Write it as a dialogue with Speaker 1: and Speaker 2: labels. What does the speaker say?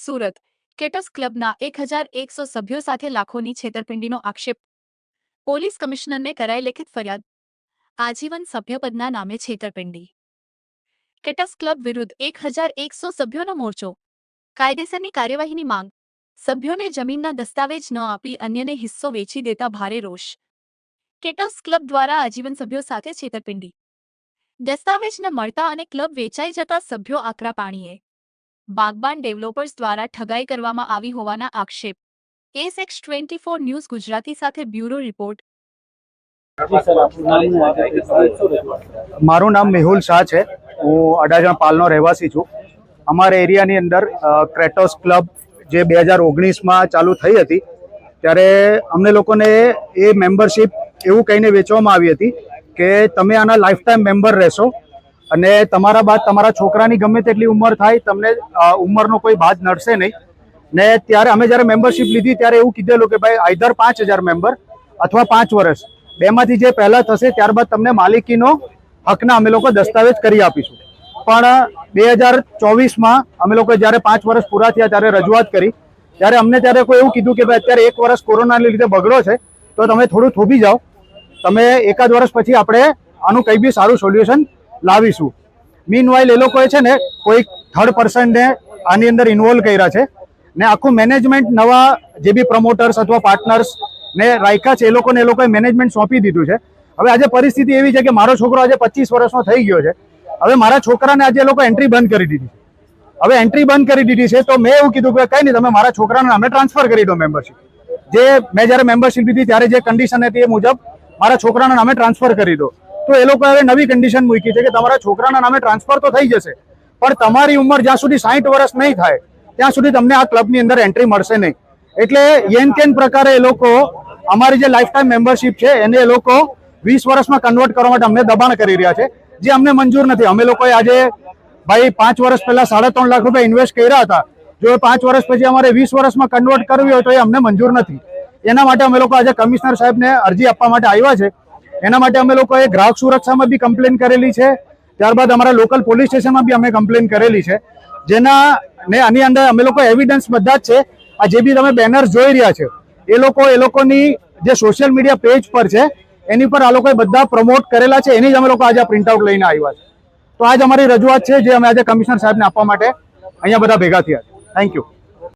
Speaker 1: સુરત કેટસ ક્લબના 1100 સભ્યો સાથે લાખોની છેતરપિંડીનો આક્ષેપ. પોલીસ કમિશનરને કરાઈ લેખિત ફરિયાદ. આજીવન સભ્યપદના નામે છેતરપિંડી. કેટસ ક્લબ વિરુદ્ધ 1100 સભ્યોનો મોરચો. કાયદેસરની કાર્યવાહીની માંગ. સભ્યોને જમીનના દસ્તાવેજ ન આપી અન્યને હિસ્સો વેચી દેતા ભારે રોષ. કેટસ ક્લબ દ્વારા આજીવન સભ્યો સાથે છેતરપિંડી. દસ્તાવેજ ન મળતા અને ક્લબ વેચાઈ જતા સભ્યો આકરા પાણીએ. બાગબાન ડેવલપર્સ દ્વારા ઠગાઈ કરવામાં આવી હોવાના આક્ષેપ. SX24 ન્યૂઝ ગુજરાતી સાથે બ્યુરો રિપોર્ટ.
Speaker 2: મારું નામ મેહુલ શાહ છે. હું અડાજણ પાલનો રહેવાસી છું. અમારા એરિયાની અંદર ક્રેટોસ ક્લબ જે 2019માં ચાલુ થઈ હતી ત્યારે અમને લોકોને એ મેમ્બરશિપ એવું કહીને વેચવામાં આવી હતી કે તમે આના લાઈફ ટાઈમ મેમ્બર રહેશો અને તમારા બાદ તમારા છોકરાની ગમે તેટલી ઉંમર થાય તમને ઉંમરનો કોઈ બાદ નડશે નહીં. ને ત્યારે અમે જ્યારે મેમ્બરશિપ લીધી ત્યારે એવું કીધેલું કે ભાઈ આઈધર 5000 મેમ્બર અથવા 5 વર્ષ બેમાંથી જે પહેલાં થશે ત્યારબાદ તમને માલિકીનો હકના અમે લોકો દસ્તાવેજ કરી આપીશું. પણ 2024માં અમે લોકો જ્યારે 5 વર્ષ પૂરા થયા ત્યારે રજૂઆત કરી ત્યારે અમને ત્યારે કોઈ એવું કીધું કે ભાઈ અત્યારે 1 વર્ષ કોરોનાને લીધે બગડો છે તો તમે થોડું થોભી જાઓ, તમે એકાદ વર્ષ પછી આપણે આનું કંઈ બી સારું સોલ્યુશન લાવીશું. મીનવાઇલ એ લોકોએ છે ને કોઈ થર્ડ પર્સનને આની અંદર ઇન્વોલ્વ કર્યા છે ને આખું મેનેજમેન્ટ નવા જે બી પ્રમોટર્સ અથવા પાર્ટનર્સ ને રાખ્યા છે એ લોકોએ મેનેજમેન્ટ સોંપી દીધું છે. હવે આજે પરિસ્થિતિ એવી છે કે મારો છોકરો આજે 25 વર્ષનો થઈ ગયો છે. હવે મારા છોકરાને આજે એ લોકો એન્ટ્રી બંધ કરી દીધી. હવે એન્ટ્રી બંધ કરી દીધી છે તો મેં એવું કીધું કે કંઈ નહીં, તમે મારા છોકરાના નામે ટ્રાન્સફર કરી દો મેમ્બરશિપ. જે મેં જ્યારે મેમ્બરશિપ લીધી ત્યારે જે કન્ડિશન હતી એ મુજબ મારા છોકરાના નામે ટ્રાન્સફર કરી દો. તો એ લોકો હવે નવી કન્ડિશન મૂકી છે કે તમારા છોકરાના નામે ટ્રાન્સફર તો થઈ જશે પણ તમારી ઉંમર જ્યાં સુધી 60 વર્ષ નહીં થાય ત્યાં સુધી તમને આ ક્લબની અંદર એન્ટ્રી મળશે નહીં. એટલે યેન કેન પ્રકારે એ લોકો અમારી જે લાઈફ ટાઈમ મેમ્બરશિપ છે એને એ લોકો 20 વર્ષમાં કન્વર્ટ કરવા માટે અમને દબાણ કરી રહ્યા છે, જે અમને મંજૂર નથી. અમે લોકોએ આજે ભાઈ 5 વર્ષ પહેલા 3.5 લાખ રૂપિયા ઇન્વેસ્ટ કર્યા હતા. જો એ 5 વર્ષ પછી અમારે 20 વર્ષમાં કન્વર્ટ કરવી હોય તો એ અમને મંજૂર નથી. એના માટે અમે લોકો આજે કમિશનર સાહેબને અરજી આપવા માટે આવ્યા છે. એના માટે અમે લોકોએ ગ્રાહક સુરક્ષામાં બી કમ્પ્લેન કરેલી છે, ત્યારબાદ અમારા લોકલ પોલીસ સ્ટેશનમાં બી અમે કમ્પ્લેન કરેલી છે. જેના ને આની અંદર અમે લોકો એવિડન્સ બધા જ છે. આ જે બી તમે બેનર્સ જોઈ રહ્યા છે એ લોકોની જે સોશિયલ મીડિયા પેજ પર છે એની પર આ લોકોએ બધા પ્રમોટ કરેલા છે. એની જ અમે લોકો આજે પ્રિન્ટ આઉટ લઈને આવ્યા છે. તો આજ અમારી રજૂઆત છે જે અમે આજે કમિશનર સાહેબને આપવા માટે અહીંયા બધા ભેગા થયા છે. Thank you.